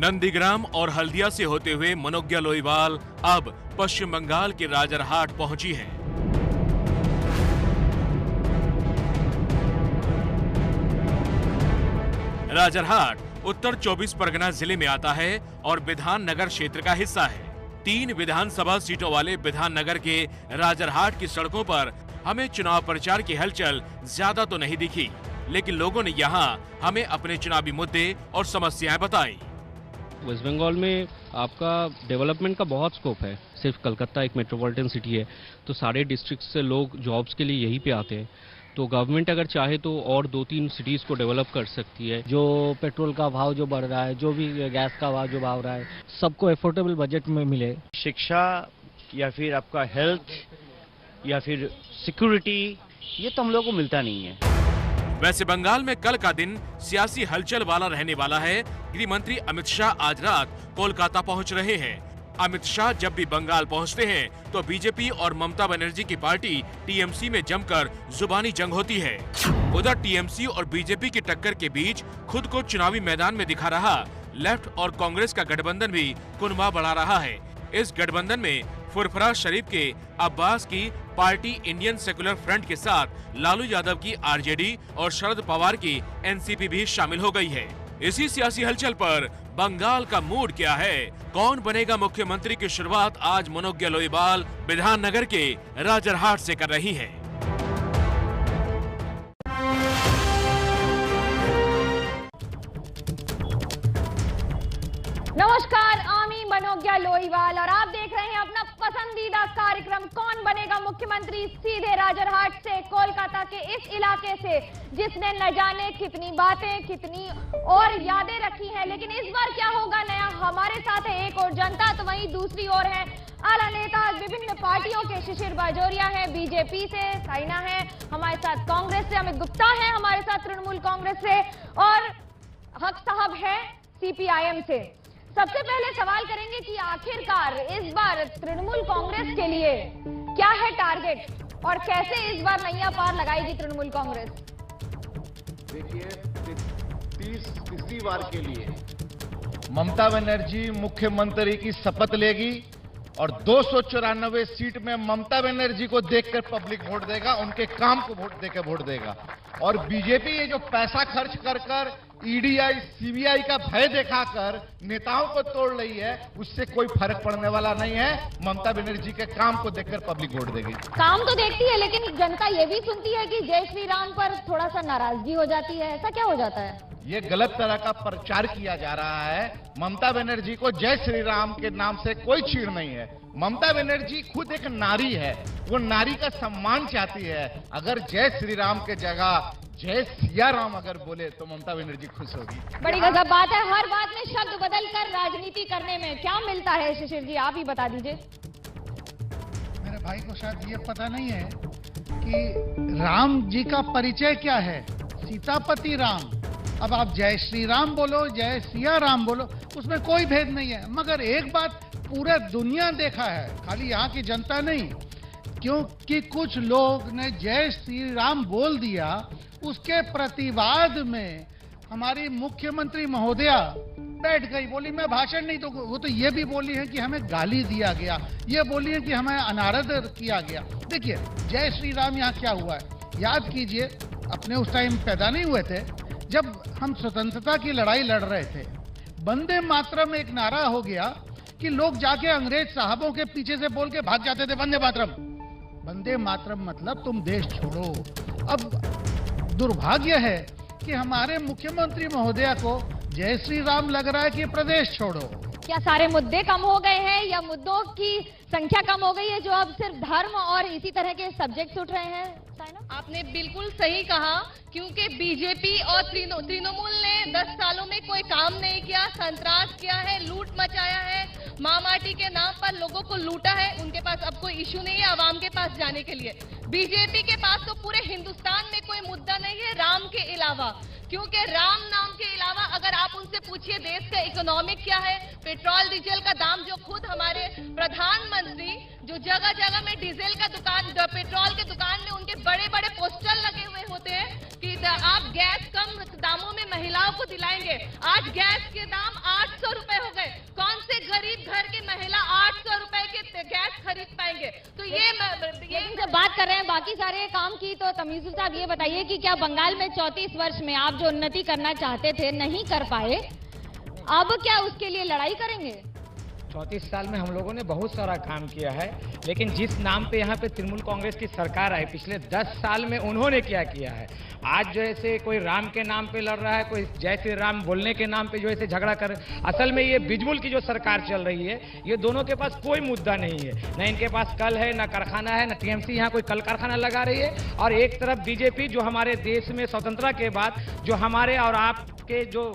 नंदीग्राम और हल्दिया से होते हुए मनोज्ञा लोईवाल अब पश्चिम बंगाल के राजरहाट पहुंची है। राजरहाट उत्तर 24 परगना जिले में आता है और विधान नगर क्षेत्र का हिस्सा है। 3 विधानसभा सीटों वाले विधान नगर के राजरहाट की सड़कों पर हमें चुनाव प्रचार की हलचल ज्यादा तो नहीं दिखी, लेकिन लोगों ने यहाँ हमें अपने चुनावी मुद्दे और समस्याएं बताई। वेस्ट बंगाल में आपका डेवलपमेंट का बहुत स्कोप है। सिर्फ कलकत्ता एक मेट्रोपॉलिटन सिटी है, तो सारे डिस्ट्रिक्ट से लोग जॉब्स के लिए यहीं पे आते हैं। तो गवर्नमेंट अगर चाहे तो और 2-3 सिटीज को डेवलप कर सकती है। जो पेट्रोल का भाव जो बढ़ रहा है, जो भी गैस का भाव जो बढ़ रहा है, सबको एफोर्डेबल बजट में मिले। शिक्षा या फिर आपका हेल्थ या फिर सिक्योरिटी, ये तो हम लोगों को मिलता नहीं है। वैसे बंगाल में कल का दिन सियासी हलचल वाला रहने वाला है। गृह मंत्री अमित शाह आज रात कोलकाता पहुंच रहे हैं। अमित शाह जब भी बंगाल पहुंचते हैं तो बीजेपी और ममता बनर्जी की पार्टी टीएमसी में जमकर जुबानी जंग होती है। उधर टीएमसी और बीजेपी की टक्कर के बीच खुद को चुनावी मैदान में दिखा रहा लेफ्ट और कांग्रेस का गठबंधन भी कुनबा बढ़ा रहा है। इस गठबंधन में फुरफुरा शरीफ के अब्बास की पार्टी इंडियन सेकुलर फ्रंट के साथ लालू यादव की आरजेडी और शरद पवार की एनसीपी भी शामिल हो गई है। इसी सियासी हलचल पर बंगाल का मूड क्या है, कौन बनेगा मुख्यमंत्री की शुरुआत आज मनोज्ञा लोईवाल विधान नगर के राजरहाट से कर रही है। नमस्कार, आमी मनोज्ञा लोईवाल और आप देख रहे हैं अपना पसंदीदा कार्यक्रम कौन बनेगा मुख्यमंत्री, सीधे राजरहाट से, कोलकाता के इस इलाके से जिसने न जाने कितनी बातें, कितनी और यादें रखी हैं। लेकिन इस बार क्या होगा नया? हमारे साथ है एक और जनता, तो वहीं दूसरी ओर है आला नेता विभिन्न पार्टियों के। शिशिर बाजोरिया है बीजेपी से, साइना है हमारे साथ कांग्रेस से, अमित गुप्ता है हमारे साथ तृणमूल कांग्रेस से और हक साहब है सीपीआईएम से। सबसे पहले सवाल करेंगे कि आखिरकार इस बार तृणमूल कांग्रेस के लिए क्या है टारगेट और कैसे इस बार नैया पार लगाएगी तृणमूल कांग्रेस? देखिए, तीसरी बार के लिए ममता बनर्जी मुख्यमंत्री की शपथ लेगी और 294 सीट में ममता बनर्जी को देखकर पब्लिक वोट देगा, उनके काम को वोट देकर वोट देगा। और बीजेपी ये जो पैसा खर्च कर ईडीआई सीबीआई का भय दिखाकर नेताओं को तोड़ रही है, उससे कोई फर्क पड़ने वाला नहीं है। ममता बनर्जी के काम को देखकर पब्लिक वोट देगी। काम तो देखती है, लेकिन जनता ये भी सुनती है कि जय श्री राम पर थोड़ा सा नाराजगी हो जाती है। ऐसा क्या हो जाता है? ये गलत तरह का प्रचार किया जा रहा है। ममता बनर्जी को जय श्री राम के नाम से कोई छीड़ नहीं है। ममता बनर्जी खुद एक नारी है, वो नारी का सम्मान चाहती है। अगर जय श्री राम के जगह जय सिया राम अगर बोले तो ममता बनर्जी खुश होगी। बड़ी गजब बात है, हर बात में शब्द बदलकर राजनीति करने में क्या मिलता है? शिशिर जी आप ही बता दीजिए। मेरे भाई को शायद ये पता नहीं है कि राम जी का परिचय क्या है। सीतापति राम। अब आप जय श्री राम बोलो, जय सिया राम बोलो, उसमें कोई भेद नहीं है। मगर एक बात पूरा दुनिया देखा है, खाली यहाँ की जनता नहीं, क्योंकि कुछ लोग ने जय श्री राम बोल दिया, उसके प्रतिवाद में हमारी मुख्यमंत्री महोदया बैठ गई, बोली मैं भाषण नहीं दूंगा। वो तो ये भी बोली है कि हमें गाली दिया गया, ये बोली है कि हमें अनादर किया गया। देखिए जय श्री राम यहाँ क्या हुआ है, याद कीजिए, अपने उस टाइम पैदा नहीं हुए थे जब हम स्वतंत्रता की लड़ाई लड़ रहे थे। वंदे मातरम एक नारा हो गया कि लोग जाके अंग्रेज साहबों के पीछे से बोल के भाग जाते थे, वंदे मातरम। वंदे मातरम मतलब तुम देश छोड़ो। अब दुर्भाग्य है कि हमारे मुख्यमंत्री महोदया को जय श्री राम लग रहा है कि प्रदेश छोड़ो। क्या सारे मुद्दे कम हो गए हैं या मुद्दों की संख्या कम हो गई है जो अब सिर्फ धर्म और इसी तरह के सब्जेक्ट उठ रहे हैं? आपने बिल्कुल सही कहा, क्योंकि बीजेपी और तृणमूल ने 10 सालों में कोई काम नहीं किया, संतरास किया है, लूट मचाया है, माँ माटी के नाम पर लोगों को लूटा है। उनके पास अब कोई इशू नहीं है आवाम के पास जाने के लिए। बीजेपी के पास तो पूरे हिंदुस्तान में कोई मुद्दा नहीं है राम के अलावा, क्योंकि राम नाम के अलावा अगर आप उनसे पूछिए देश का इकोनॉमिक क्या है, पेट्रोल डीजल का दाम जो खुद हमारे प्रधानमंत्री जो जगह जगह में डीजल का दुकान, पेट्रोल के दुकान में उनके बड़े बड़े पोस्टर लगे हुए होते हैं कि आप गैस कम दामों में महिलाओं को दिलाएंगे। आज गैस के दाम 800 रुपए हो गए। कौन से गरीब घर की महिला 800 रुपए के गैस खरीद पाएंगे? तो ये जब बात कर रहे हैं बाकी सारे काम की, तो तमीजुल साहब ये बताइए कि क्या बंगाल में 34 वर्ष में आप जो उन्नति करना चाहते थे नहीं कर पाए, अब क्या उसके लिए लड़ाई करेंगे? 34 साल में हम लोगों ने बहुत सारा काम किया है, लेकिन जिस नाम पे यहाँ पे तृणमूल कांग्रेस की सरकार आई, पिछले 10 साल में उन्होंने क्या किया है। आज जैसे कोई राम के नाम पे लड़ रहा है, कोई जय श्री राम बोलने के नाम पे जो ऐसे झगड़ा कर, असल में ये बिजमुल की जो सरकार चल रही है, ये दोनों के पास कोई मुद्दा नहीं है, न इनके पास कल है, न कारखाना है, न टीएमसी यहाँ कोई कल कारखाना लगा रही है। और एक तरफ बीजेपी जो हमारे देश में स्वतंत्रता के बाद जो हमारे और आपके जो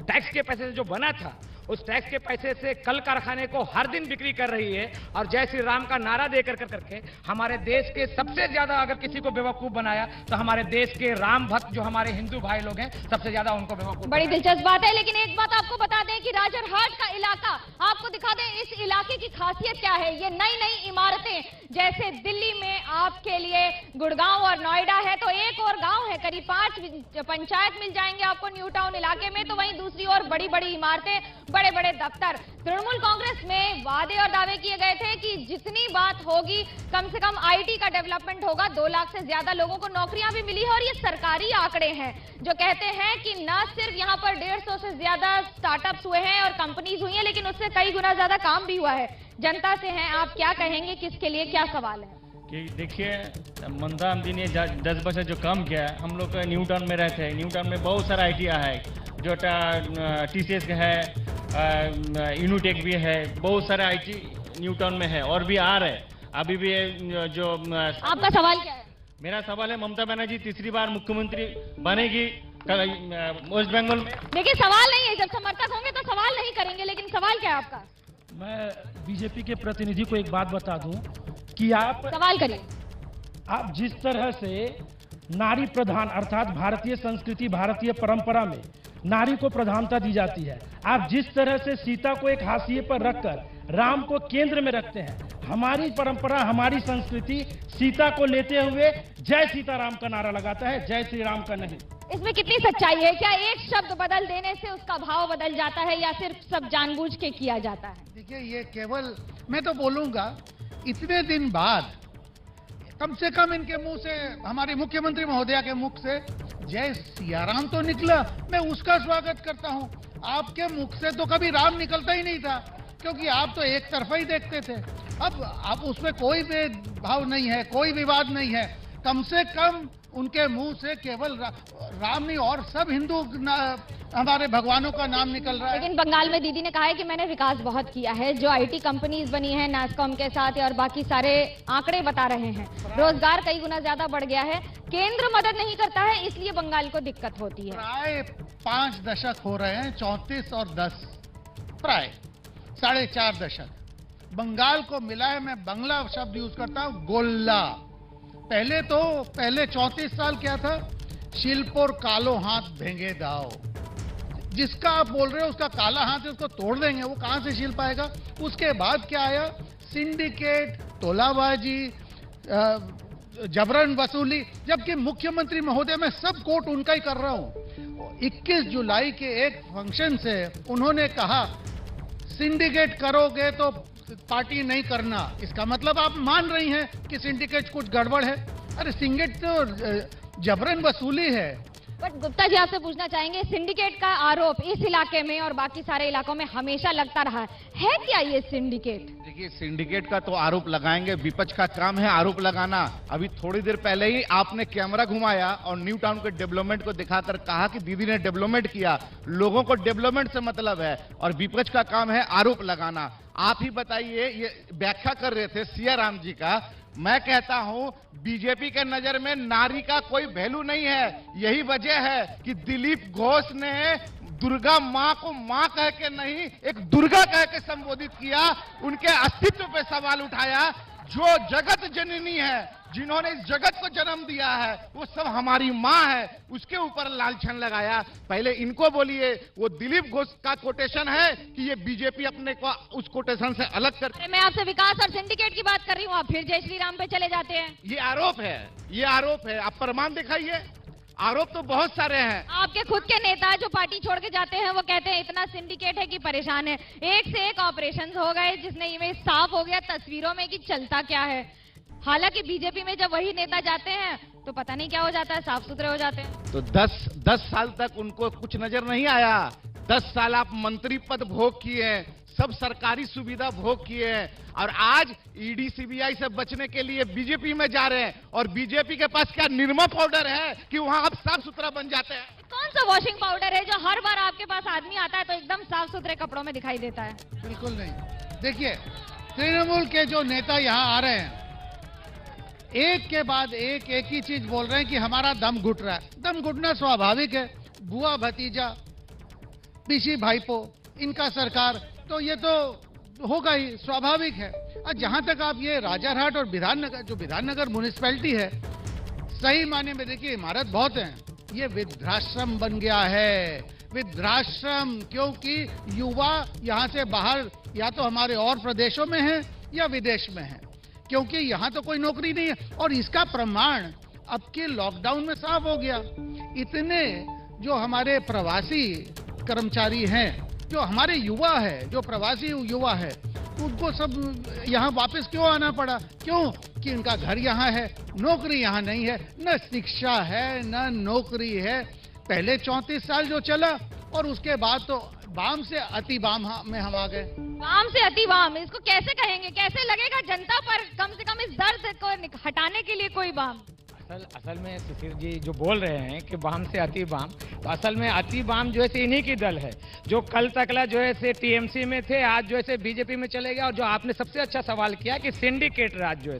टैक्स के पैसे से जो बना था, उस टैक्स के पैसे से कल कारखाने को हर दिन बिक्री कर रही है और जय श्री राम का नारा देकर करके हमारे देश के सबसे ज्यादा अगर किसी को बेवकूफ बनाया तो हमारे देश के राम भक्त जो हमारे हिंदू भाई लोग हैं, सबसे ज्यादा उनको बेवकूफ। बड़ी दिलचस्प बात है, लेकिन एक बात आपको बता दें कि राजरहाट का इलाका, आपको दिखा दें इस इलाके की खासियत क्या है। ये नई नई इमारतें, जैसे दिल्ली में आपके लिए गुड़गांव और नोएडा है, तो एक और गांव है, करीब 5 पंचायत मिल जाएंगे आपको न्यू टाउन इलाके में, तो वहीं दूसरी ओर बड़ी बड़ी इमारतें, बड़े बड़े दफ्तर। तृणमूल कांग्रेस में वादे और दावे किए गए थे कि जितनी बात होगी कम से कम आईटी का डेवलपमेंट होगा, 2 लाख से ज्यादा लोगों को नौकरियां भी मिली है। और ये सरकारी आंकड़े हैं जो कहते हैं कि न सिर्फ यहां पर 150 से ज्यादा स्टार्टअप्स हुए हैं और कंपनीज हुई हैं, लेकिन उससे कई गुना ज्यादा काम भी हुआ है। जनता से हैं, आप क्या कहेंगे, किसके लिए क्या सवाल है? कि देखिए, ममता आमदी ने 10% जो काम किया है, हम लोग न्यू टाउन में रहते हैं, न्यू टाउन में बहुत सारा आईटीआई है, जो टीसीएस है, यूनिटेक भी है, बहुत सारा आईटी न्यू टाउन में है और भी आ रहे हैं। अभी भी जो आपका सवाल क्या है? मेरा सवाल है, ममता बनर्जी तीसरी बार मुख्यमंत्री बनेगी वेस्ट बंगाल में? देखिए, सवाल नहीं है, जब समर्थक होंगे तो सवाल नहीं करेंगे, लेकिन सवाल क्या है आपका? मैं बीजेपी के प्रतिनिधि को एक बात बता दूं कि आप सवाल करिए। आप जिस तरह से नारी प्रधान अर्थात भारतीय संस्कृति, भारतीय परंपरा में नारी को प्रधानता दी जाती है, आप जिस तरह से सीता को एक हाशिए पर रखकर राम को केंद्र में रखते हैं, हमारी परंपरा, हमारी संस्कृति सीता को लेते हुए जय सीताराम का नारा लगाता है, जय श्री राम का नहीं। इसमें कितनी सच्चाई है? क्या एक शब्द बदल देने से उसका भाव बदल जाता है या सिर्फ सब जानबूझ के किया जाता है? देखिए, ये केवल, मैं तो बोलूंगा इतने दिन बाद कम से कम इनके मुंह से, हमारे मुख्यमंत्री महोदया के मुख से जय सियाराम तो निकला, मैं उसका स्वागत करता हूं। आपके मुख से तो कभी राम निकलता ही नहीं था, क्योंकि आप तो एक तरफा ही देखते थे। अब उसमें कोई भेदभाव नहीं है, कोई विवाद नहीं है। कम से कम उनके मुंह से केवल राम नहीं और सब हिंदू हमारे भगवानों का नाम निकल रहा है। लेकिन बंगाल में दीदी ने कहा है कि मैंने विकास बहुत किया है, जो आईटी कंपनीज बनी है नास्कॉम के साथ और बाकी सारे आंकड़े बता रहे हैं, रोजगार कई गुना ज्यादा बढ़ गया है। केंद्र मदद नहीं करता है, इसलिए बंगाल को दिक्कत होती है। प्राय 5 दशक हो रहे हैं, 34 और 10 प्राय 4.5 दशक बंगाल को मिला है। मैं बंगला शब्द यूज करता हूं, गोल्ला। पहले 34 साल क्या था, शिल्पोर कालो हाथ भेंगे दाओ। जिसका आप बोल रहे हो उसका काला हाथ है, उसको तोड़ देंगे, वो कहां से शिल्प आएगा? उसके बाद क्या आया? सिंडिकेट, तोलाबाजी, जबरन वसूली। जबकि मुख्यमंत्री महोदय, मैं सब कोट उनका ही कर रहा हूं, 21 जुलाई के एक फंक्शन से उन्होंने कहा सिंडिकेट करोगे तो पार्टी नहीं करना। इसका मतलब आप मान रही हैं कि सिंडिकेट कुछ गड़बड़ है। अरे सिंडिकेट तो जबरन वसूली है। बट गुप्ता जी, आपसे पूछना चाहेंगे, सिंडिकेट का आरोप इस इलाके में और बाकी सारे इलाकों में हमेशा लगता रहा है क्या ये सिंडिकेट? देखिए, सिंडिकेट का तो आरोप लगाएंगे, विपक्ष का काम है आरोप लगाना। अभी थोड़ी देर पहले ही आपने कैमरा घुमाया और न्यू टाउन के डेवलपमेंट को दिखाकर कहा कि दीदी ने डेवलपमेंट किया। लोगों को डेवलपमेंट से मतलब है और विपक्ष का काम है आरोप लगाना। आप ही बताइए, ये व्याख्या कर रहे थे सियाराम जी का। मैं कहता हूं, बीजेपी के नजर में नारी का कोई वैल्यू नहीं है। यही वजह है कि दिलीप घोष ने दुर्गा मां को मां कह के नहीं, एक दुर्गा कह के संबोधित किया, उनके अस्तित्व पे सवाल उठाया। जो जगत जननी है, जिन्होंने इस जगत को जन्म दिया है, वो सब हमारी माँ है, उसके ऊपर लालछन लगाया। पहले इनको बोलिए, वो दिलीप घोष का कोटेशन है कि ये बीजेपी अपने को उस कोटेशन से अलग कर। मैं आपसे विकास और सिंडिकेट की बात कर रही हूँ, आप फिर जय श्री राम पे चले जाते हैं। ये आरोप है, ये आरोप है, आप प्रमाण दिखाइए। आरोप तो बहुत सारे हैं। आपके खुद के नेता जो पार्टी छोड़ के जाते हैं वो कहते हैं इतना सिंडिकेट है कि परेशान है। एक से एक ऑपरेशंस हो गए, जिसने इमेज साफ हो गया तस्वीरों में कि चलता क्या है। हालांकि बीजेपी में जब वही नेता जाते हैं तो पता नहीं क्या हो जाता है, साफ सुथरे हो जाते हैं। तो 10 साल तक उनको कुछ नजर नहीं आया। 10 साल आप मंत्री पद भोग किए, सब सरकारी सुविधा भोग किए, और आज ईडी सीबीआई से बचने के लिए बीजेपी में जा रहे हैं। और बीजेपी के पास क्या निरमा पाउडर है कि वहां आप साफ सुथरा बन जाते हैं? कौन सा वॉशिंग पाउडर है जो हर बार आपके पास आदमी आता है तो एकदम साफ सुथरे कपड़ों में दिखाई देता है? बिल्कुल नहीं। देखिए, तृणमूल के जो नेता यहाँ आ रहे हैं, एक के बाद एक ही चीज बोल रहे हैं कि हमारा दम घुट रहा है। दम घुटना स्वाभाविक है। बुआ भतीजा, पीसी भाईपो, इनका सरकार, तो ये तो होगा ही, स्वाभाविक है। और जहां तक आप ये राजारहाट और विधाननगर, जो विधाननगर म्युनिसिपैलिटी है, सही माने में देखिए इमारत बहुत है, ये वृद्धाश्रम बन गया है। वृद्धाश्रम, क्योंकि युवा यहाँ से बाहर या तो हमारे और प्रदेशों में है या विदेश में है, क्योंकि यहाँ तो कोई नौकरी नहीं है। और इसका प्रमाण अब के लॉकडाउन में साफ हो गया। इतने जो हमारे प्रवासी कर्मचारी हैं, जो हमारे युवा है, जो प्रवासी युवा है, उनको सब यहाँ वापस क्यों आना पड़ा? क्यों? कि इनका घर यहाँ है, नौकरी यहाँ नहीं है, न शिक्षा है न नौकरी है। पहले 34 साल जो चला और उसके बाद तो वाम से अति वाम में हम आ गए। वाम से अति वाम, इसको कैसे कहेंगे? कैसे लगेगा जनता पर कम से कम इस दर्द को हटाने के लिए कोई वाम? असल में शिशिर जी जो बोल रहे हैं कि वाम से अति वाम, तो असल में अति वाम जो है इन्हीं की दल है, जो कल तकला जो है टीएमसी में थे, आज जो है बीजेपी में चले गए। और जो आपने सबसे अच्छा सवाल किया कि सिंडिकेट राज जो है,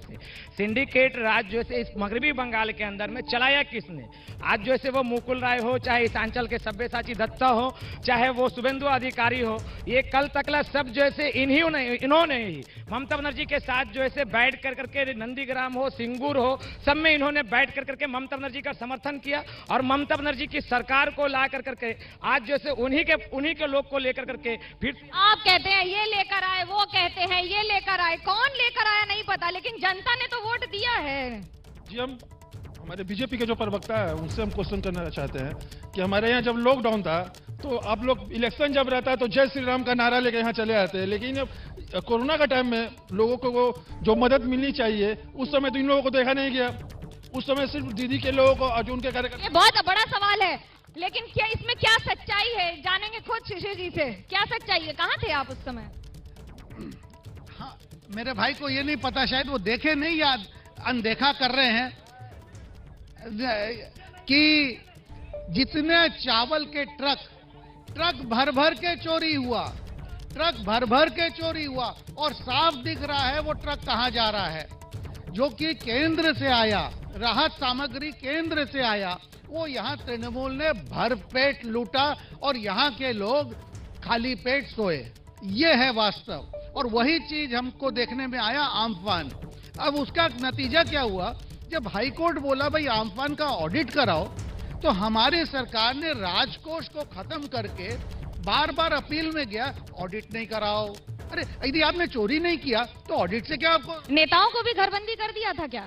सिंडिकेट राज जो है इस मगरबी बंगाल के अंदर में चलाया किसने? आज जो है वो मुकुल राय हो, चाहे इस अंचल के सब्यसाची दत्ता हो, चाहे वो शुभेंदु अधिकारी हो, ये कल तकला सब जो है इन्होंने ही ममता बनर्जी के साथ जो है बैठ कर करके नंदीग्राम हो, सिंगूर हो, सब में इन्होंने बैठ कर करके ममता बनर्जी का समर्थन किया। और ममता बनर्जी की सरकार को ला कर करके आज जैसे उन्हीं के लोग को लेकर करके फिर आप कहते हैं ये लेकर आए, वो कहते हैं ये लेकर आए, कौन लेकर आया नहीं पता, लेकिन जनता ने तो वोट दिया है। जी, हम हमारे बीजेपी के जो प्रवक्ता है उनसे हम क्वेश्चन करना चाहते हैं कि हमारे यहाँ जब लॉकडाउन था तो आप लोग इलेक्शन जब रहता है तो जय श्री राम का नारा लेकर यहाँ चले आते हैं, लेकिन अब कोरोना का टाइम में लोगों को वो जो मदद मिलनी चाहिए उस समय तो इन लोगों को देखा नहीं गया। उस समय सिर्फ दीदी के लोगों को और उनके कार्यकर्ता। ये बहुत बड़ा सवाल है, लेकिन क्या इसमें क्या सच्चाई है जानेंगे खुद शिशिर जी से। क्या सच्चाई है? कहाँ थे आप उस समय? हाँ, मेरे भाई को ये नहीं पता, शायद वो देखे नहीं या अनदेखा कर रहे हैं कि जितने चावल के ट्रक भर भर के चोरी हुआ, ट्रक भर भर के चोरी हुआ, और साफ दिख रहा है वो ट्रक कहाँ जा रहा है, जो कि केंद्र से आया, राहत सामग्री केंद्र से आया, वो यहाँ तृणमूल ने भरपेट लूटा और यहाँ के लोग खाली पेट सोए। ये है वास्तव, और वही चीज हमको देखने में आया आम्फान। अब उसका नतीजा क्या हुआ? जब हाईकोर्ट बोला भाई आम्फान का ऑडिट कराओ, तो हमारी सरकार ने राजकोष को खत्म करके बार बार अपील में गया, ऑडिट नहीं कराओ। अरे यदि आपने चोरी नहीं किया तो ऑडिट से क्या आपको? नेताओं को भी घरबंदी कर दिया था क्या?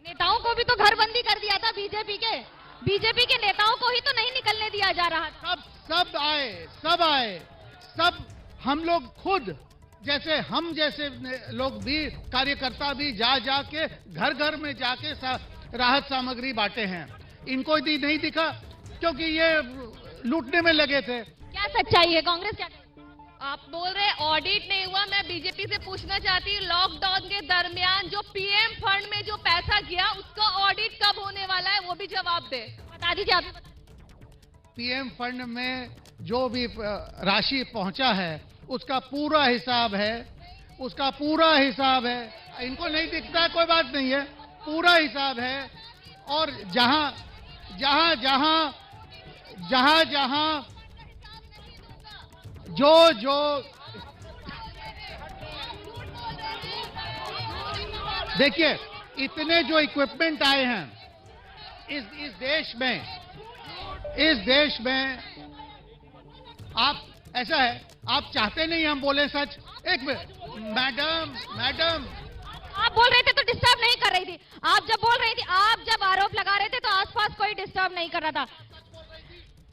नेताओं को भी तो घरबंदी कर दिया था बीजेपी के नेताओं को ही तो नहीं निकलने दिया जा रहा था। सब आए, हम लोग खुद जैसे लोग भी, कार्यकर्ता भी जा के घर में जाके राहत सामग्री बांटे हैं। इनको यदि नहीं दिखा क्योंकि ये लूटने में लगे थे। क्या सच्चाई है? कांग्रेस क्या? आप बोल रहे ऑडिट नहीं हुआ। मैं बीजेपी से पूछना चाहती हूँ, लॉकडाउन के दरमियान जो पीएम फंड में जो पैसा गया उसका ऑडिट कब होने वाला है, वो भी जवाब दे। बता दीजिए आप। पीएम फंड में जो भी राशि पहुंचा है उसका पूरा हिसाब है, इनको नहीं दिखता कोई बात नहीं है, पूरा हिसाब है। और जहां जो देखिए इतने जो इक्विपमेंट आए हैं इस देश में आप ऐसा है, आप चाहते नहीं हम बोले सच। एक मिनट मैडम आप बोल रहे थे तो डिस्टर्ब नहीं कर रही थी। आप जब बोल रही थी, आप जब आरोप लगा रहे थे तो आसपास कोई डिस्टर्ब नहीं कर रहा था।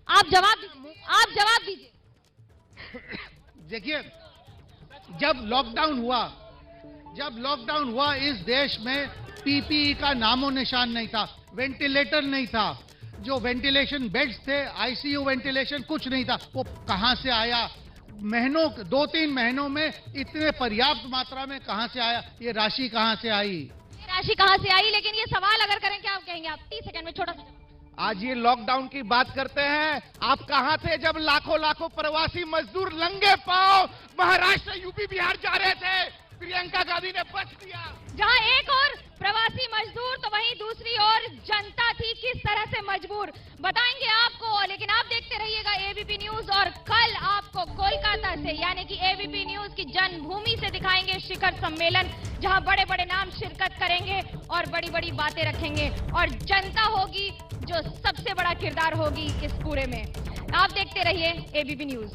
आप जवाब दीजिए। देखिए, जब लॉकडाउन हुआ इस देश में पीपीई का नामो निशान नहीं था, वेंटिलेटर नहीं था, जो वेंटिलेशन बेड्स थे, आईसीयू वेंटिलेशन कुछ नहीं था। वो कहां से आया? 2-3 महीनों में इतने पर्याप्त मात्रा में कहां से आया? ये राशि कहां से आई? लेकिन ये सवाल अगर करें, क्या आप कहेंगे? आप 30 सेकंड में छोटा सा। आज ये लॉकडाउन की बात करते हैं, आप कहां थे जब लाखों प्रवासी मजदूर नंगे पांव महाराष्ट्र, यूपी, बिहार जा रहे थे? प्रियंका गांधी ने बच दिया। जहां एक और प्रवासी मजदूर तो वहीं दूसरी ओर जनता थी किस तरह से मजबूर, बताएंगे आपको। लेकिन आप देखते रहिएगा एबीपी न्यूज, और कल आपको कोलकाता से यानी कि एबीपी न्यूज की जन्मभूमि से दिखाएंगे शिखर सम्मेलन, जहां बड़े बड़े नाम शिरकत करेंगे और बड़ी बड़ी बातें रखेंगे, और जनता होगी जो सबसे बड़ा किरदार होगी इस पूरे में। आप देखते रहिए एबीपी न्यूज।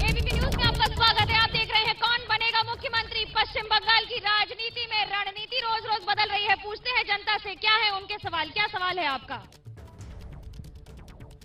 एबीपी न्यूज में आपका स्वागत है। आप देख रहे हैं कौन बनेगा मुख्यमंत्री। पश्चिम बंगाल की राजनीति में रणनीति रोज रोज बदल रही है। पूछते हैं जनता से क्या है उनके सवाल। क्या सवाल है आपका?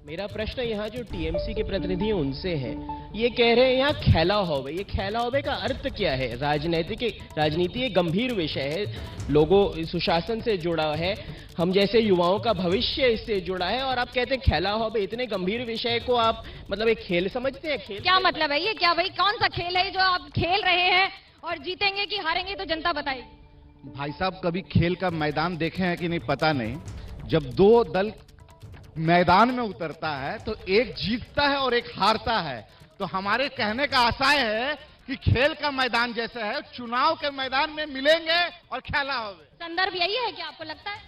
मेरा प्रश्न यहाँ जो टीएमसी के प्रतिनिधि हैं उनसे है, ये कह रहे हैं यहाँ खेला होवे। ये खेला होवे का अर्थ क्या है? राजनीति एक गंभीर विषय है, लोगों सुशासन से जुड़ा है, हम जैसे युवाओं का भविष्य इससे जुड़ा है, और आप कहते हैं खेला होवे। इतने गंभीर विषय को आप मतलब एक खेल समझते हैं? खेल क्या मतलब है ये? क्या भाई कौन सा खेल है जो आप खेल रहे हैं? और जीतेंगे कि हारेंगे तो जनता बताएगी। भाई साहब, कभी खेल का मैदान देखे हैं कि नहीं पता नहीं। जब दो दल मैदान में उतरता है तो एक जीतता है और एक हारता है। तो हमारे कहने का आशय है कि खेल का मैदान जैसे है, चुनाव के मैदान में मिलेंगे और खेला होवे। संदर्भ यही है क्या आपको लगता है?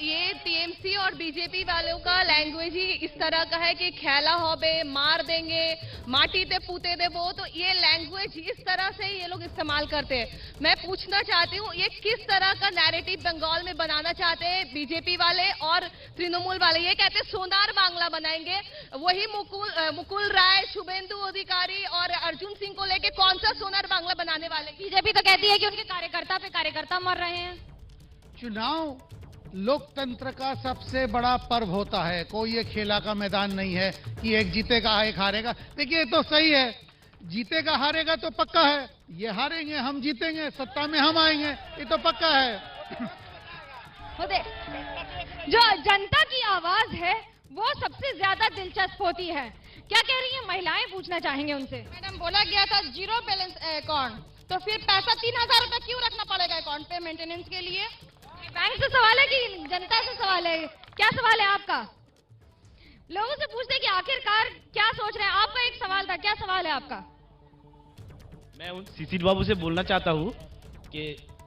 ये टीएमसी और बीजेपी वालों का लैंग्वेज ही इस तरह का है कि खेला होबे, मार देंगे, माटी ते पूते दे वो, तो ये लैंग्वेज इस तरह से ये लोग इस्तेमाल करते हैं। मैं पूछना चाहती हूँ, ये किस तरह का नैरेटिव बंगाल में बनाना चाहते हैं बीजेपी वाले और तृणमूल वाले? ये कहते हैं सोनार बांग्ला बनाएंगे, वही मुकुल राय, शुभेंदु अधिकारी और अर्जुन सिंह को लेके कौन सा सोनार बांग्ला बनाने वाले? बीजेपी तो कहती है कि उनके कार्यकर्ता पे कार्यकर्ता मर रहे हैं। चुनाव लोकतंत्र का सबसे बड़ा पर्व होता है, कोई ये खेला का मैदान नहीं है कि एक जीतेगा एक हारेगा। देखिए, ये तो सही है, जीतेगा हारेगा तो पक्का है। ये हारेंगे, हम जीतेंगे, सत्ता में हम आएंगे, ये तो पक्का है। जो जनता की आवाज है वो सबसे ज्यादा दिलचस्प होती है। क्या कह रही है महिलाएं, पूछना चाहेंगे उनसे। मैडम, बोला गया था 0 बैलेंस अकाउंट, तो फिर पैसा 3000 रुपए क्यों रखना पड़ेगा अकाउंट पे मेंटेनेंस के लिए? बैंक से सवाल है कि जनता से सवाल है? क्या सवाल है आपका? लोगों से पूछते हैं कि आखिरकार क्या सोच रहे हैं। आपका एक सवाल था, क्या सवाल है आपका? मैं उन शिशिर बाबू से बोलना चाहता हूँ कि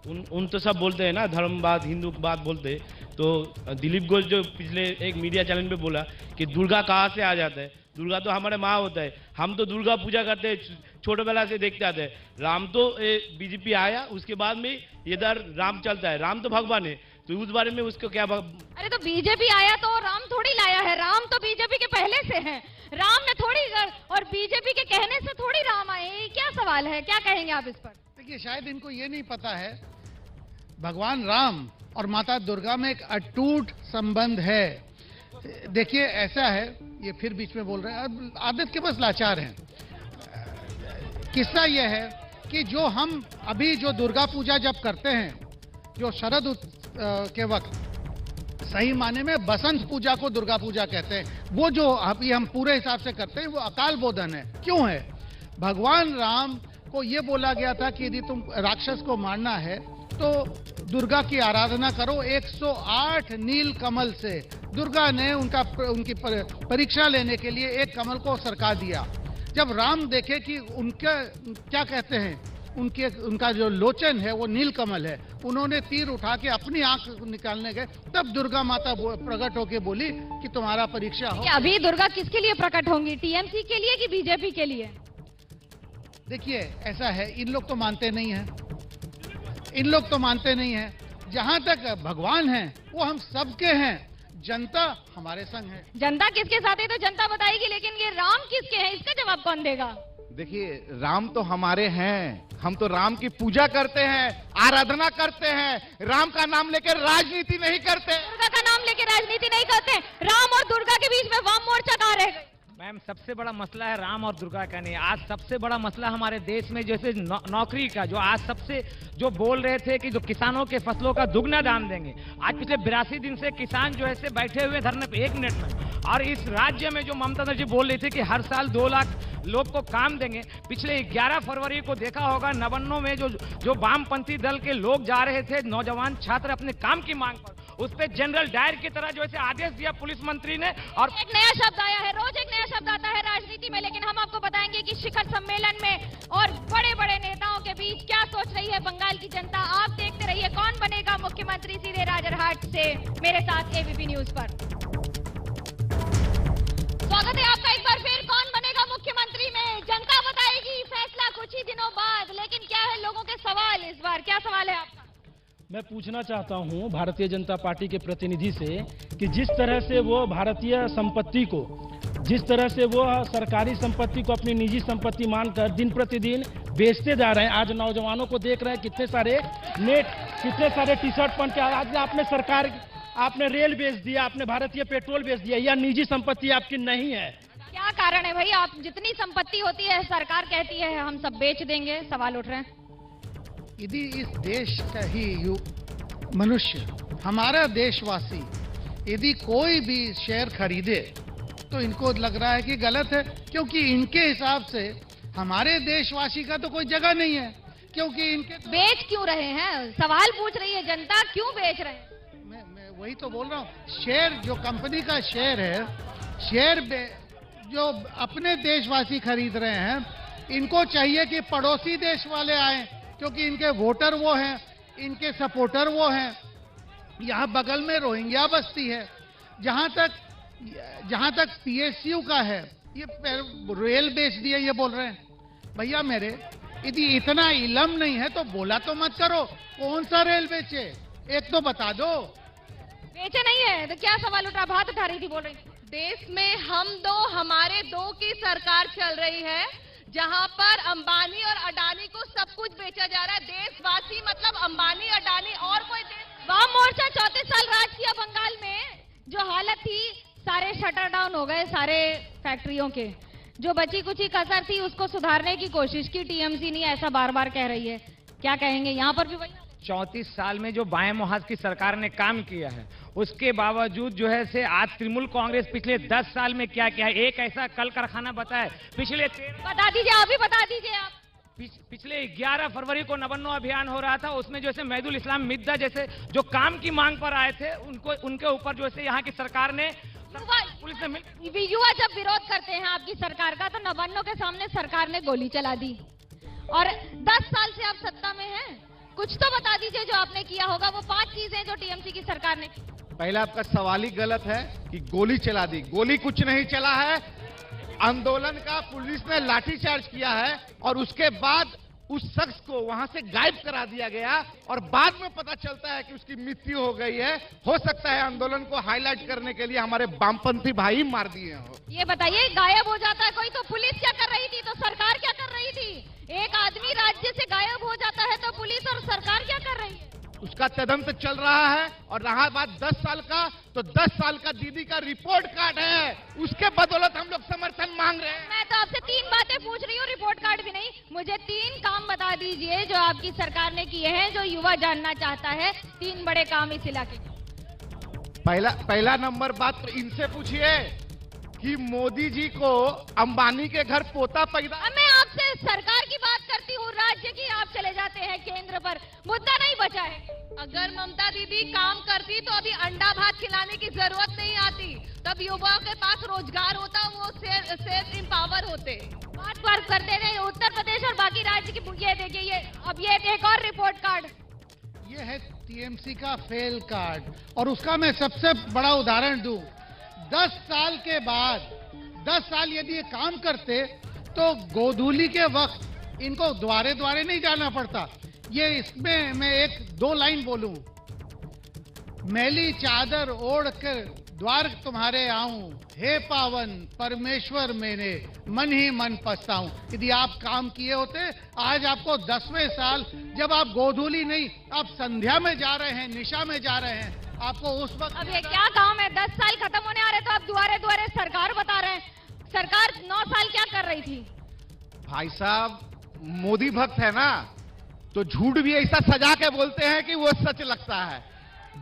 उन तो सब बोलते हैं ना, धर्मवाद, हिंदू बात बोलते हैं। तो दिलीप घोष जो पिछले एक मीडिया चैनल पे बोला कि दुर्गा कहाँ से आ जाता है, दुर्गा तो हमारे माँ होता है, हम तो दुर्गा पूजा करते हैं, छोटे बेला से देखते आते हैं। राम तो बीजेपी आया, उसके बाद में इधर राम चलता है, राम तो भगवान है, तो उस बारे में उसको क्या अरे तो बीजेपी आया तो राम थोड़ी लाया है, राम तो बीजेपी के पहले से है, राम ने थोड़ी, और बीजेपी के कहने से थोड़ी राम आए। क्या सवाल है, क्या कहेंगे आप इस पर? देखिए, शायद इनको ये नहीं पता है, भगवान राम और माता दुर्गा में एक अटूट संबंध है। देखिए, ऐसा है, ये फिर बीच में बोल रहे हैं, आदत के बस लाचार हैं। किस्सा यह है कि जो हम अभी जो दुर्गा पूजा जब करते हैं, जो शरद के वक्त, सही माने में बसंत पूजा को दुर्गा पूजा कहते हैं, वो जो अभी हम पूरे हिसाब से करते हैं वो अकाल बोधन है। क्यों है? भगवान राम को ये बोला गया था कि यदि तुम राक्षस को मारना है तो दुर्गा की आराधना करो 108 नील कमल से। दुर्गा ने उनकी परीक्षा लेने के लिए एक कमल को सरका दिया। जब राम देखे कि उनका क्या कहते हैं, उनका जो लोचन है वो नील कमल है, उन्होंने तीर उठा के अपनी आंख निकालने गए, तब दुर्गा माता प्रकट होके बोली कि तुम्हारा परीक्षा हो। अभी दुर्गा किसके लिए प्रकट होंगी, टीएमसी के लिए कि बीजेपी के लिए? देखिए, ऐसा है, इन लोग तो मानते नहीं हैं, इन लोग तो मानते नहीं हैं। जहाँ तक भगवान हैं वो हम सबके हैं, जनता हमारे संग है। जनता किसके साथ है तो जनता बताएगी, लेकिन ये राम किसके हैं इसका जवाब कौन देगा? देखिए, राम तो हमारे हैं, हम तो राम की पूजा करते हैं, आराधना करते हैं, राम का नाम लेकर राजनीति नहीं करते। दुर्गा का नाम लेकर राजनीति नहीं करते। राम और दुर्गा के बीच में वाम मोर्चा कहाँ रह गई? मैम, सबसे बड़ा मसला है राम और दुर्गा का नहीं, आज सबसे बड़ा मसला हमारे देश में जैसे नौकरी का, जो आज सबसे जो बोल रहे थे कि जो किसानों के फसलों का दुगना दाम देंगे, आज पिछले 82 दिन से किसान जो है से बैठे हुए धरने पे 1 मिनट में। और इस राज्य में जो ममता बनर्जी बोल रही थी कि हर साल 2 लाख लोग को काम देंगे, पिछले 11 फरवरी को देखा होगा नवन्नों में जो वामपंथी दल के लोग जा रहे थे, नौजवान छात्र अपने काम की मांग पर, उस पर जनरल डायर की तरह जो है आदेश दिया पुलिस मंत्री ने। और एक नया शब्द आया है, रोज एक नया शब्द आता है राजनीति में, लेकिन हम आपको बताएंगे कि शिखर सम्मेलन में और बड़े बड़े नेताओं के बीच क्या सोच रही है बंगाल की जनता। आप देखते रहिए कौन बनेगा मुख्यमंत्री सीधे राजरहाट से मेरे साथ एबीपी न्यूज पर। स्वागत है आपका एक बार फिर कौन बनेगा मुख्यमंत्री में। जनता बताएगी फैसला कुछ ही दिनों बाद, लेकिन क्या है लोगों के सवाल इस बार, क्या सवाल है आपका? मैं पूछना चाहता हूं भारतीय जनता पार्टी के प्रतिनिधि से कि जिस तरह से वो भारतीय संपत्ति को, जिस तरह से वो सरकारी संपत्ति को अपनी निजी संपत्ति मानकर दिन प्रतिदिन बेचते जा रहे हैं, आज नौजवानों को देख रहे हैं कितने सारे टी शर्ट पहन के, आज आपने रेल बेच दिया, आपने भारतीय पेट्रोल बेच दिया, या निजी संपत्ति आपकी नहीं है। क्या कारण है भाई? आप जितनी संपत्ति होती है सरकार कहती है हम सब बेच देंगे, सवाल उठ रहे हैं। यदि इस देश का ही मनुष्य, हमारा देशवासी यदि कोई भी शेयर खरीदे तो इनको लग रहा है कि गलत है, क्योंकि इनके हिसाब से हमारे देशवासी का तो कोई जगह नहीं है, क्योंकि इनके बेच क्यों रहे हैं? सवाल पूछ रही है जनता, क्यों बेच रहे हैं? मैं वही तो बोल रहा हूँ। शेयर जो कंपनी का शेयर है, जो अपने देशवासी खरीद रहे हैं, इनको चाहिए कि पड़ोसी देश वाले आए, क्योंकि इनके वोटर वो हैं, इनके सपोर्टर वो हैं। यहाँ बगल में रोहिंग्या बस्ती है, जहाँ तक पीएसयू का है, ये रेल बेच दिया ये बोल रहे हैं। भैया मेरे, यदि इतना इलम नहीं है तो बोला तो मत करो, कौन सा रेल बेचे एक तो बता दो। बेचे नहीं है तो क्या सवाल उठा? बात उठा रही थी, बोल रही थी देश में हम दो हमारे दो की सरकार चल रही है, जहां पर अंबानी और अडानी को सब कुछ बेचा जा रहा है। देशवासी मतलब अंबानी अडानी और कोई वाम मोर्चा 34 साल राज किया बंगाल में, जो हालत थी सारे शटर डाउन हो गए, सारे फैक्ट्रियों के, जो बची कुछ कसर थी उसको सुधारने की कोशिश की टीएमसी ने, ऐसा बार बार कह रही है। क्या कहेंगे यहाँ पर भी वही? 34 साल में जो बाएं मुहाज की सरकार ने काम किया है, उसके बावजूद जो है से आज तृणमूल कांग्रेस पिछले 10 साल में क्या किया है, एक ऐसा कल कारखाना बताए पिछले बता दीजिए, अभी बता दीजिए आप। पिछले 11 फरवरी को नवन्नो अभियान हो रहा था, उसमें जैसे महदुल इस्लाम मिद्दा जैसे जो काम की मांग पर आए थे, उनके ऊपर जो है यहाँ की सरकार ने पुलिस ने युवा जब विरोध करते हैं आपकी सरकार का, तो नवन्नो के सामने सरकार ने गोली चला दी। और 10 साल से आप सत्ता में हैं, कुछ तो बता दीजिए जो आपने किया होगा, वो 5 चीजें जो टीएमसी की सरकार ने की। पहला आपका सवाल ही गलत है कि गोली चला दी, गोली कुछ नहीं चला है। आंदोलन का पुलिस ने लाठीचार्ज किया है और उसके बाद उस शख्स को वहां से गायब करा दिया गया और बाद में पता चलता है कि उसकी मृत्यु हो गई है। हो सकता है आंदोलन को हाईलाइट करने के लिए हमारे वामपंथी भाई मार दिए हो। ये बताइए, गायब हो जाता है कोई तो पुलिस क्या कर रही थी, तो सरकार क्या कर रही थी? एक आदमी राज्य से गायब हो जाता है तो पुलिस और सरकार क्या कर रही है? उसका तदंत चल रहा है। और रहा बात 10 साल का, तो 10 साल का दीदी का रिपोर्ट कार्ड है, उसके बदौलत हम लोग समर्थन मांग रहे हैं। मैं तो आपसे 3 बातें पूछ रही हूँ, रिपोर्ट कार्ड भी नहीं। मुझे 3 काम बता दीजिए जो आपकी सरकार ने किए हैं, जो युवा जानना चाहता है। 3 बड़े काम इस इलाके के। पहला नंबर बात तो इनसे पूछिए कि मोदी जी को अंबानी के घर पोता पैदा। मैं आपसे सरकार की बात करती हूँ, राज्य की। आप चले जाते हैं केंद्र पर, मुद्दा नहीं बचा है। अगर ममता दीदी काम करती तो अभी अंडा भात खिलाने की जरूरत नहीं आती, तब युवाओं के पास रोजगार होता, वो सेल्फ एम्पावर होते। बात करते रहे उत्तर प्रदेश और बाकी राज्य की। ये देखिए, अब ये एक और रिपोर्ट कार्ड, ये है टीएमसी का फेल कार्ड। और उसका मैं सबसे बड़ा उदाहरण दूं, 10 साल के बाद, 10 साल यदि ये काम करते तो गोधूली के वक्त इनको द्वारे नहीं जाना पड़ता। ये इसमें मैं 1-2 लाइन बोलूं, मैली चादर ओढ़ कर द्वार तुम्हारे आऊं, हे पावन परमेश्वर मेरे मन ही मन पछताऊं। यदि आप काम किए होते, आज आपको 10वें साल, जब आप गोधूली नहीं, आप संध्या में जा रहे हैं, निशा में जा रहे हैं, आपको उस वक्त। अब ये क्या काम है, 10 साल खत्म होने आ रहे तो आप दुआरे दुआरे सरकार बता रहे हैं। सरकार 9 साल क्या कर रही थी? भाई साहब मोदी भक्त है ना, तो झूठ भी ऐसा सजा के बोलते हैं कि वो सच लगता है।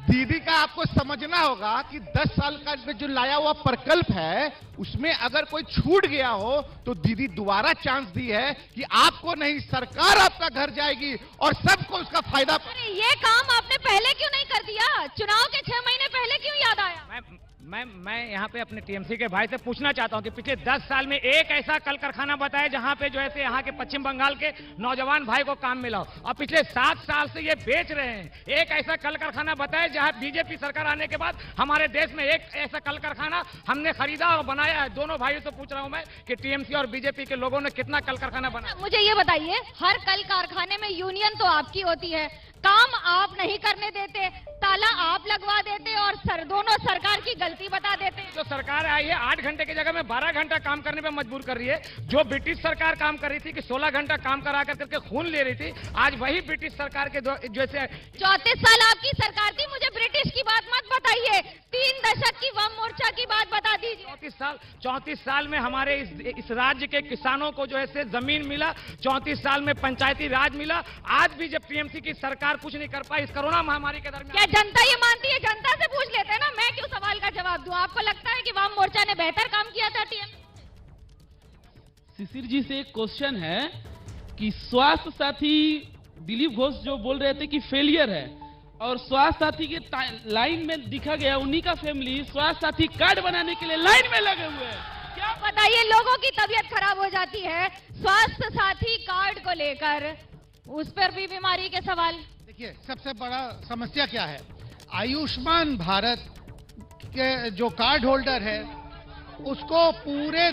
दीदी का आपको समझना होगा कि 10 साल का जो लाया हुआ प्रकल्प है, उसमें अगर कोई छूट गया हो तो दीदी दोबारा चांस दी है कि आपको नहीं, सरकार आपका घर जाएगी और सबको उसका फायदा। अरे ये काम आपने पहले क्यों नहीं कर दिया? चुनाव के 6 महीने पहले क्यों याद आया? मैं यहाँ पे अपने टीएमसी के भाई से पूछना चाहता हूँ कि पिछले 10 साल में एक ऐसा कल कारखाना बताया जहाँ पे जो है यहाँ के पश्चिम बंगाल के नौजवान भाई को काम मिला हो, और पिछले 7 साल से ये बेच रहे हैं। एक ऐसा कल कारखाना बताया जहाँ बीजेपी सरकार आने के बाद हमारे देश में एक ऐसा कल कारखाना हमने खरीदा और बनाया है। दोनों भाइयों से पूछ रहा हूँ मैं कि टीएमसी और बीजेपी के लोगों ने कितना कल कारखाना बनाया। मुझे ये बताइए, हर कल कारखाने में यूनियन तो आपकी होती है, काम आप नहीं करने देते, ताला आप लगवा देते और दोनों सरकार की गलती बता देते। जो सरकार आई है 8 घंटे की जगह में 12 घंटा काम करने पे मजबूर कर रही है। जो ब्रिटिश सरकार काम कर रही थी कि 16 घंटा काम करा करके खून ले रही थी, आज वही ब्रिटिश सरकार के जैसे 34 साल आपकी सरकार थी, मुझे ब्रिटिश की बात मत बताइए, 3 दशक की वाम मोर्चा की बात बता दीजिए। 34 साल में हमारे इस राज्य के किसानों को जो है जमीन मिला, 34 साल में पंचायती राज मिला। आज भी जब टीएमसी की सरकार कुछ नहीं कर पाई इस कोरोना महामारी के दरमियान। क्या जनता ये मानती है? जनता से पूछ लेते हैं ना, मैं क्यों सवाल का जवाब दूं? आपको लगता है कि वाम मोर्चा ने बेहतर काम किया था? शिशिर जी से एक क्वेश्चन है कि स्वास्थ्य साथी दिलीप घोष जो बोल रहे थे कि फेलियर है, और स्वास्थ्य साथी के लाइन में दिखा गया उन्हीं का फैमिली स्वास्थ्य साथी कार्ड बनाने के लिए लाइन में लगे हुए हैं। क्या बताइए, लोगों की तबीयत खराब हो जाती है स्वास्थ्य साथी कार्ड को लेकर, उस पर भी बीमारी के सवाल। देखिए, सबसे बड़ा समस्या क्या है, आयुष्मान भारत के जो कार्ड होल्डर है उसको पूरे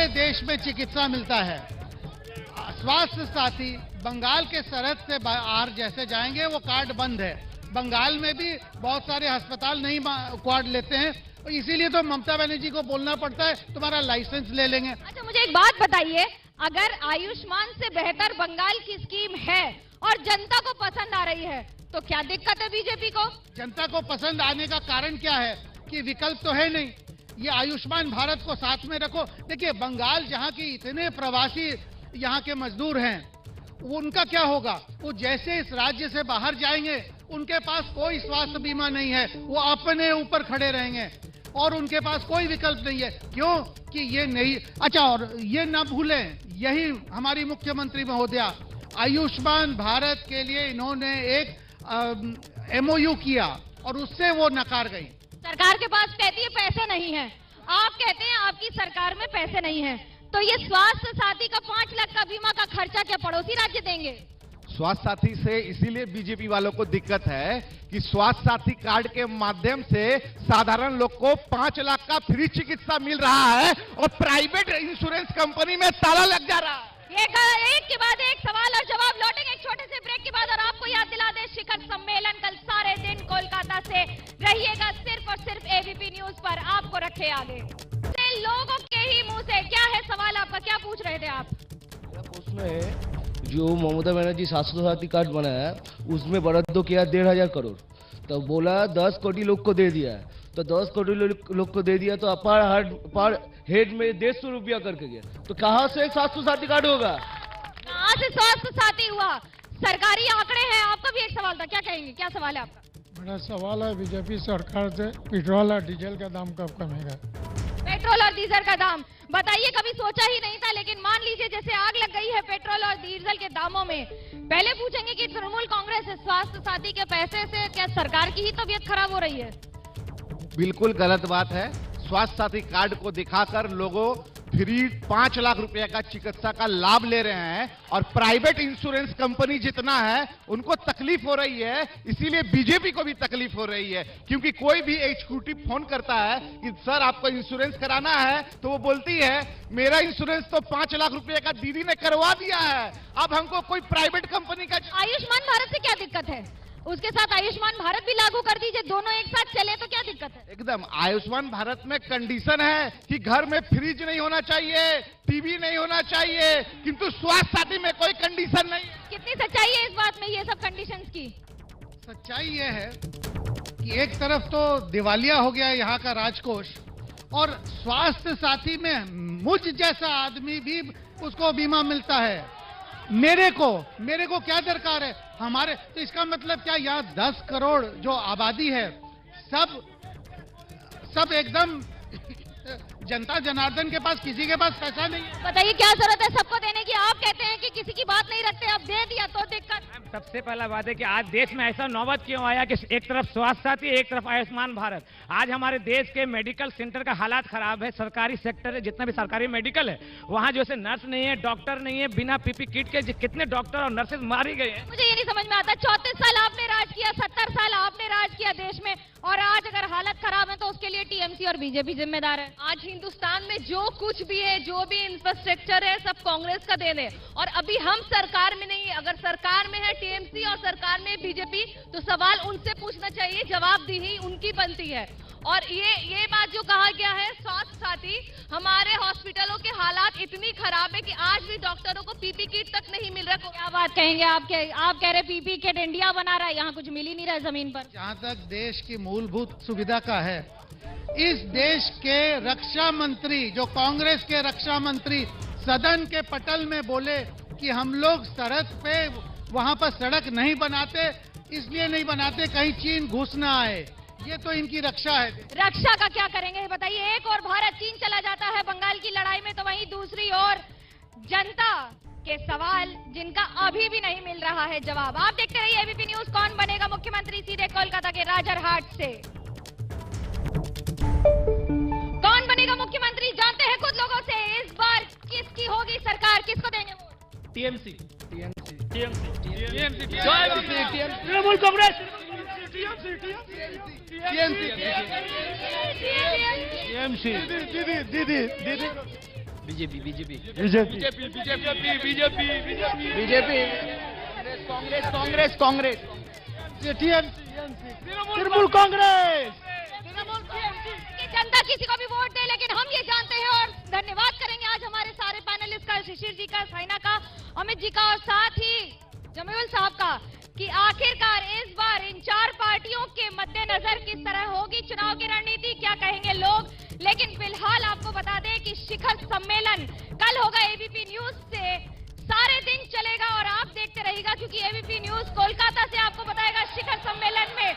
देश में चिकित्सा मिलता है। स्वास्थ्य साथी बंगाल के सरहद से बाहर जैसे जाएंगे वो कार्ड बंद है। बंगाल में भी बहुत सारे अस्पताल नहीं कार्ड लेते हैं, और इसीलिए तो ममता बनर्जी को बोलना पड़ता है तुम्हारा लाइसेंस ले लेंगे। अच्छा, मुझे एक बात बताइए, अगर आयुष्मान से बेहतर बंगाल की स्कीम है और जनता को पसंद आ रही है तो क्या दिक्कत है बीजेपी को? जनता को पसंद आने का कारण क्या है कि विकल्प तो है नहीं। ये आयुष्मान भारत को साथ में रखो। देखिए, बंगाल जहाँ की इतने प्रवासी यहाँ के मजदूर हैं, उनका क्या होगा? वो जैसे इस राज्य से बाहर जाएंगे उनके पास कोई स्वास्थ्य बीमा नहीं है, वो अपने ऊपर खड़े रहेंगे और उनके पास कोई विकल्प नहीं है। क्यों कि ये नहीं। अच्छा, और ये ना भूलें, यही हमारी मुख्यमंत्री महोदया आयुष्मान भारत के लिए इन्होंने एक MOU किया और उससे वो नकार गई। सरकार के पास कहती है पैसे नहीं है, आप कहते हैं आपकी सरकार में पैसे नहीं है, तो ये स्वास्थ्य साथी का 5 लाख का बीमा का खर्चा क्या पड़ोसी राज्य देंगे? स्वास्थ्य साथी से इसीलिए बीजेपी वालों को दिक्कत है कि स्वास्थ्य साथी कार्ड के माध्यम से साधारण लोग को 5 लाख का फ्री चिकित्सा मिल रहा है और प्राइवेट इंश्योरेंस कंपनी में ताला लग जा रहा है। एक के बाद एक सवाल और जवाब लौटेंगे एक छोटे से ब्रेक के बाद। और आपको याद दिला दें, शिखर सम्मेलन कल सारे दिन कोलकाता से। रहिएगा सिर्फ और सिर्फ ABP न्यूज पर, आपको रखे आगे। लोगों के ही मुंह से क्या है सवाल आपका? क्या पूछ रहे थे आप? प्रश्न है, जो ममता बनर्जी स्वास्थ्य साथी कार्ड बनाया उसमें बराद्दो किया 1,500 करोड़, तो बोला 10 कोटी लोग को दे दिया है, तो 10 कोटी लोग को दे दिया तो पर हेड में 150 रुपया करके गया, तो कहाँ से स्वास्थ्य साथी कार्ड होगा? कहाँ से स्वास्थ्य साथी हुआ? सरकारी आंकड़े हैं। आपका भी एक सवाल था, क्या कहेंगे? क्या सवाल है आपका? बड़ा सवाल है, बीजेपी सरकार से पेट्रोल और डीजल का दाम कब कमेगा? पेट्रोल और डीजल का दाम बताइए, कभी सोचा ही नहीं था, लेकिन मान लीजिए जैसे आग लग गई है पेट्रोल और डीजल के दामों में, पहले पूछेंगे कि तृणमूल कांग्रेस स्वास्थ्य साथी के पैसे से क्या सरकार की ही तबीयत खराब हो रही है? बिल्कुल गलत बात है। स्वास्थ्य साथी कार्ड को दिखाकर लोगों फ्री 5 लाख रुपए का चिकित्सा का लाभ ले रहे हैं और प्राइवेट इंश्योरेंस कंपनी जितना है उनको तकलीफ हो रही है। इसीलिए बीजेपी को भी तकलीफ हो रही है, क्योंकि कोई भी एग्जीक्यूटिव फोन करता है कि सर आपको इंश्योरेंस कराना है, तो वो बोलती है मेरा इंश्योरेंस तो 5 लाख रुपए का दीदी ने करवा दिया है, अब हमको कोई प्राइवेट कंपनी का। आयुष्मान भारत से क्या दिक्कत है? उसके साथ आयुष्मान भारत भी लागू कर दीजिए, दोनों एक साथ चले तो क्या दिक्कत है? एकदम आयुष्मान भारत में कंडीशन है कि घर में फ्रिज नहीं होना चाहिए, टीवी नहीं होना चाहिए, किंतु स्वास्थ्य साथी में कोई कंडीशन नहीं है। कितनी सच्चाई है इस बात में, ये सब कंडीशंस की? सच्चाई ये है कि एक तरफ तो दिवालिया हो गया यहाँ का राजकोष, और स्वास्थ्य साथी में मुझ जैसा आदमी भी उसको बीमा मिलता है। मेरे को क्या दरकार है हमारे? तो इसका मतलब क्या, यहाँ 10 करोड़ जो आबादी है सब एकदम जनता जनार्दन के पास, किसी के पास पैसा नहीं है। बताइए क्या जरूरत है सबको देने की? आप कहते हैं कि किसी की बात नहीं रखते, अब दे दिया तो दिक्कत। सबसे पहला बात है कि आज देश में ऐसा नौबत क्यों आया कि एक तरफ स्वास्थ्य साथी, एक तरफ आयुष्मान भारत। आज हमारे देश के मेडिकल सेंटर का हालात खराब है। सरकारी सेक्टर है, जितना भी सरकारी मेडिकल है, वहाँ जो है नर्स नहीं है, डॉक्टर नहीं है। बिना पीपी किट के कितने डॉक्टर और नर्सेज मारी गए हैं। मुझे ये नहीं समझ में आता, 34 साल आपने राज किया, 70 साल आपने राज किया देश में, और आज अगर हालत खराब है तो उसके लिए टीएमसी और बीजेपी जिम्मेदार है। आज हिंदुस्तान में जो कुछ भी है, जो भी इंफ्रास्ट्रक्चर है, सब कांग्रेस का देन है। और अभी हम सरकार में नहीं है, अगर सरकार में है टीएमसी और सरकार में बीजेपी, तो सवाल उनसे पूछना चाहिए, जवाबदेही उनकी बनती है। और ये बात जो कहा गया है, स्वास्थ्य साथी, हमारे हॉस्पिटलों के हालात इतनी खराब है कि आज भी डॉक्टरों को पीपी किट तक नहीं मिल रहा। क्या बात कहेंगे आप कह रहे पीपी किट इंडिया बना रहा है, यहाँ कुछ मिल ही नहीं रहा है जमीन पर। जहाँ तक देश की मूलभूत सुविधा का है, इस देश के रक्षा मंत्री, जो कांग्रेस के रक्षा मंत्री सदन के पटल में बोले कि हम लोग सरहद पे वहाँ पर सड़क नहीं बनाते, इसलिए नहीं बनाते कहीं चीन घुस ना आए। ये तो इनकी रक्षा है। रक्षा का क्या करेंगे बताइए? एक और भारत चीन चला जाता है बंगाल की लड़ाई में, तो वहीं दूसरी ओर जनता के सवाल जिनका अभी भी नहीं मिल रहा है जवाब। आप देखते रहिए एबीपी न्यूज। कौन बनेगा मुख्यमंत्री, सीधे कोलकाता के राजरहाट से। कौन बनेगा मुख्यमंत्री, जानते हैं कुछ लोगों से। इस बार किसकी होगी सरकार, किसको देंगे vote? TMC. Trinamool Congress. BJP. Congress. Trinamool Congress. कि जनता किसी को भी वोट दे, लेकिन हम ये जानते हैं और धन्यवाद करेंगे आज हमारे सारे पैनलिस्ट का, शिशिर जी का, साइना का, अमित जी का और साथ ही जमीउल साहब का, कि आखिरकार इस बार इन 4 पार्टियों के मद्देनजर किस तरह होगी चुनाव की रणनीति, क्या कहेंगे लोग। लेकिन फिलहाल आपको बता दें कि शिखर सम्मेलन कल होगा एबीपी न्यूज से, सारे दिन चलेगा और आप देखते रहिएगा, क्योंकि एबीपी न्यूज कोलकाता से आपको बताएगा शिखर सम्मेलन में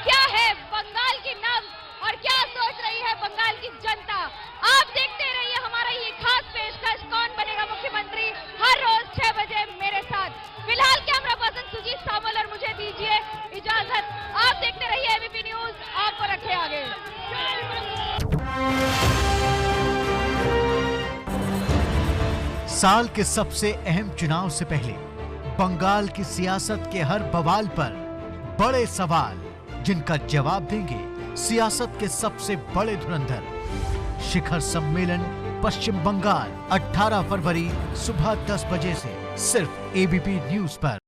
क्या है बंगाल की नब्ज और क्या सोच रही है बंगाल की जनता। आप देखते रहिए हमारा ये खास पेशकश, कौन बनेगा मुख्यमंत्री, हर रोज 6 बजे मेरे साथ। फिलहाल कैमरा पर्सन सुजीत सामल और मुझे दीजिए इजाजत। आप देखते रहिए एबीपी न्यूज, आपको रखे आगे। साल के सबसे अहम चुनाव से पहले बंगाल की सियासत के हर बवाल पर बड़े सवाल, जिनका जवाब देंगे सियासत के सबसे बड़े धुरंधर। शिखर सम्मेलन पश्चिम बंगाल 18 फरवरी सुबह 10 बजे से सिर्फ एबीपी न्यूज पर।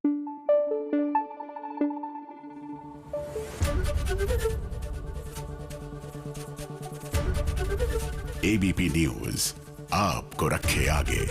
एबीपी न्यूज आपको रखे आगे।